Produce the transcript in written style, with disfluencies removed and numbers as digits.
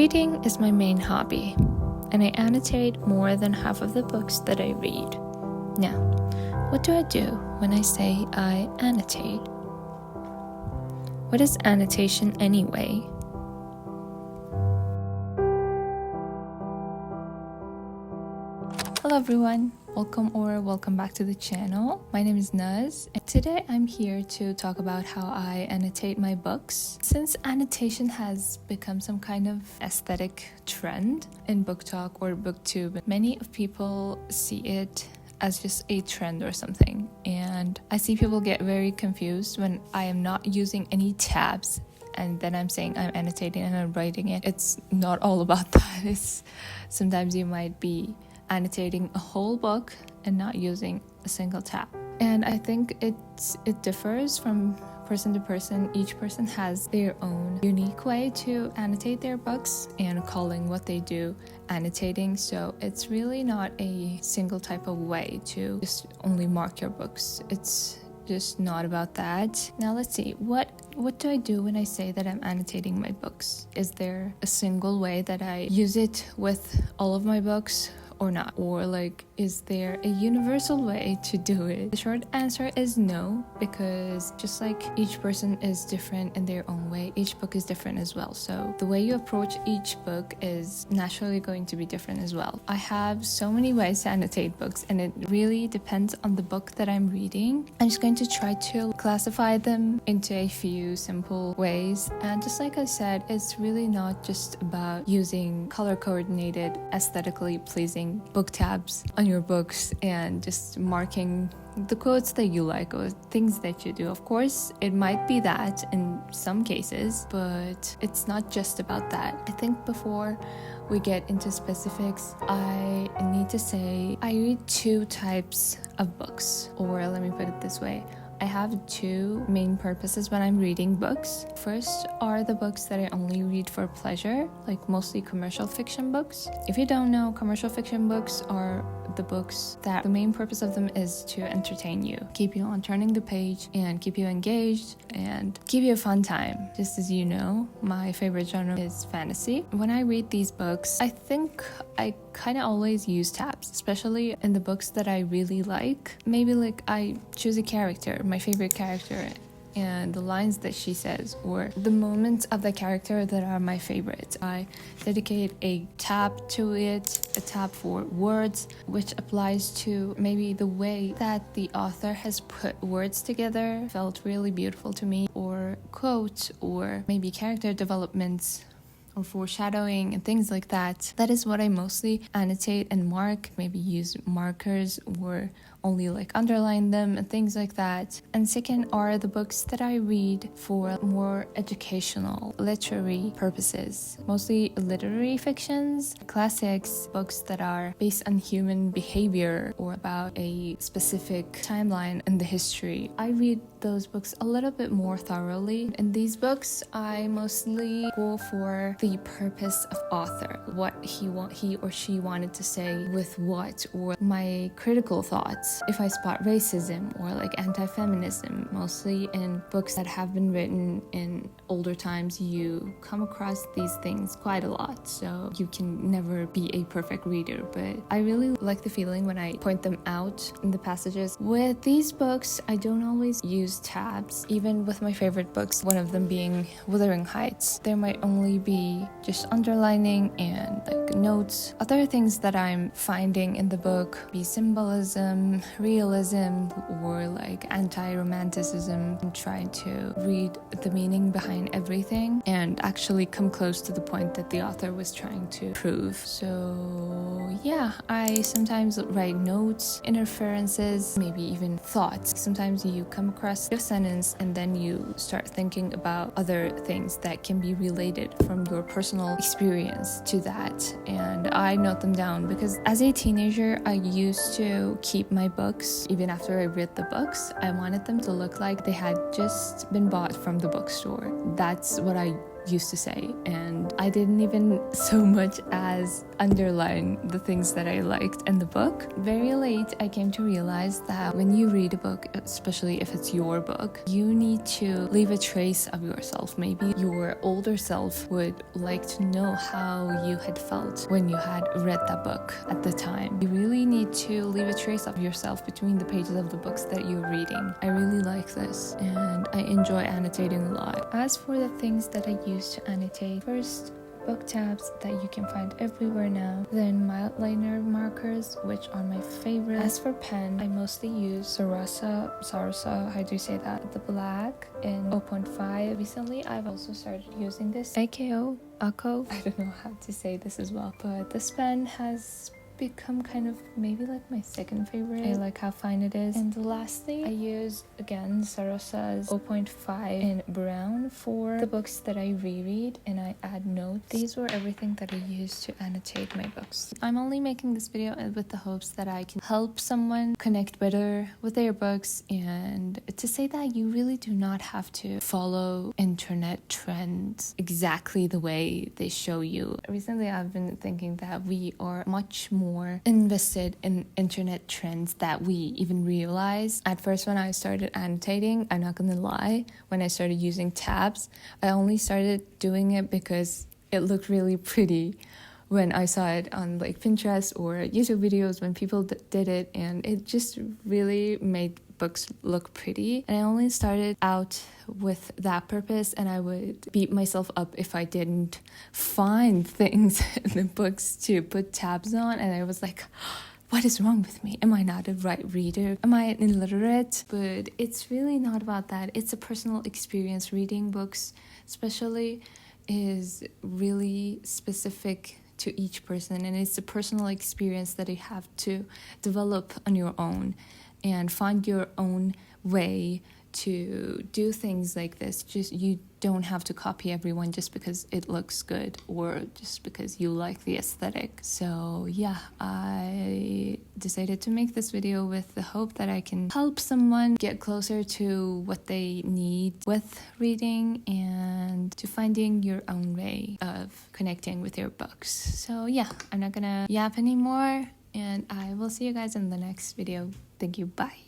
Reading is my main hobby, and I annotate more than half of the books that I read. Now, what do I do when I say I annotate? What is annotation anyway? Hello everyone, welcome back to the channel. My name is Naz, and today I'm here to talk about how I annotate my books. Since annotation has become some kind of aesthetic trend in book talk or booktube, many of people see it as just a trend or something, and I see people get very confused when I am not using any tabs and then I'm saying I'm annotating and I'm writing it. It's not all about that. Sometimes you might be annotating a whole book and not using a single tab. And I think it differs from person to person. Each person has their own unique way to annotate their books and calling what they do annotating. So it's really not a single type of way to just only mark your books. It's just not about that. Now let's see, what do I do when I say that I'm annotating my books? Is there a single way that I use it with all of my books or not? Or is there a universal way to do it? The short answer is no, because just like each person is different in their own way, each book is different as well. So the way you approach each book is naturally going to be different as well. I have so many ways to annotate books, and it really depends on the book that I'm reading. I'm just going to try to classify them into a few simple ways. And just like I said, it's really not just about using color-coordinated, aesthetically pleasing book tabs on your books and just marking the quotes that you like or things that you do. Of course, it might be that in some cases, but it's not just about that. I think before we get into specifics, I need to say I read two types of books, or let me put it this way. I have two main purposes when I'm reading books. First are the books that I only read for pleasure, like mostly commercial fiction books. If you don't know, commercial fiction books are the books that the main purpose of them is to entertain you, keep you on turning the page and keep you engaged and give you a fun time. Just as you know, my favorite genre is fantasy. When I read these books, I think I kind of always use tabs, especially in the books that I really like. Maybe I choose a character, my favorite character, and the lines that she says, or the moments of the character that are my favorite. I dedicate a tab to it, a tab for words, which applies to maybe the way that the author has put words together, felt really beautiful to me, or quotes, or maybe character developments, or foreshadowing and things like that. That is what I mostly annotate and mark, maybe use markers or only underline them and things like that. And second are the books that I read for more educational, literary purposes, mostly literary fictions, classics, books that are based on human behavior or about a specific timeline in the history. I read those books a little bit more thoroughly. In these books, I mostly go for the purpose of author, what he or she wanted to say with what, or my critical thoughts. If I spot racism or anti-feminism, mostly in books that have been written in older times, you come across these things quite a lot, so you can never be a perfect reader, but I really like the feeling when I point them out in the passages. With these books, I don't always use tabs, even with my favorite books, one of them being Wuthering Heights. There might only be just underlining and notes. Other things that I'm finding in the book be symbolism, realism, or anti-romanticism. I'm trying to read the meaning behind everything and actually come close to the point that the author was trying to prove. So yeah, I sometimes write notes, interferences, maybe even thoughts. Sometimes you come across a sentence and then you start thinking about other things that can be related from your personal experience to that, and I note them down because as a teenager I used to keep my books. Even after I read the books, I wanted them to look like they had just been bought from the bookstore. That's what I used to say, and I didn't even so much as underline the things that I liked in the book. Very late, I came to realize that when you read a book, especially if it's your book, you need to leave a trace of yourself. Maybe your older self would like to know how you had felt when you had read that book at the time. You really need to leave a trace of yourself between the pages of the books that you're reading. I really like this, and I enjoy annotating a lot. As for the things that I use to annotate, first, book tabs that you can find everywhere now, then mildliner markers, which are my favorite. As for pen, I mostly use Sarasa, how do you say that, the black in 0.5. Recently I've also started using this AKO, I don't know how to say this as well, but this pen has become kind of maybe like my second favorite. I like how fine it is. And lastly, I use again Sarasa's 0.5 in brown for the books that I reread, and I add notes. These were everything that I use to annotate my books. I'm only making this video with the hopes that I can help someone connect better with their books, and to say that you really do not have to follow internet trends exactly the way they show you. Recently I've been thinking that we are much more invested in internet trends that we even realize. At first, when I started annotating, I'm not gonna lie, when I started using tabs, I only started doing it because it looked really pretty when I saw it on like Pinterest or YouTube videos when people did it, and it just really made books look pretty. And I only started out with that purpose, and I would beat myself up if I didn't find things in the books to put tabs on, and I was like, what is wrong with me? Am I not a right reader? Am I illiterate? But it's really not about that. It's a personal experience. Reading books especially is really specific to each person, and it's a personal experience that you have to develop on your own and find your own way to do things like this. Just you don't have to copy everyone just because it looks good or just because you like the aesthetic. So yeah, I decided to make this video with the hope that I can help someone get closer to what they need with reading and to finding your own way of connecting with your books. So yeah, I'm not gonna yap anymore, and I will see you guys in the next video. Thank you. Bye.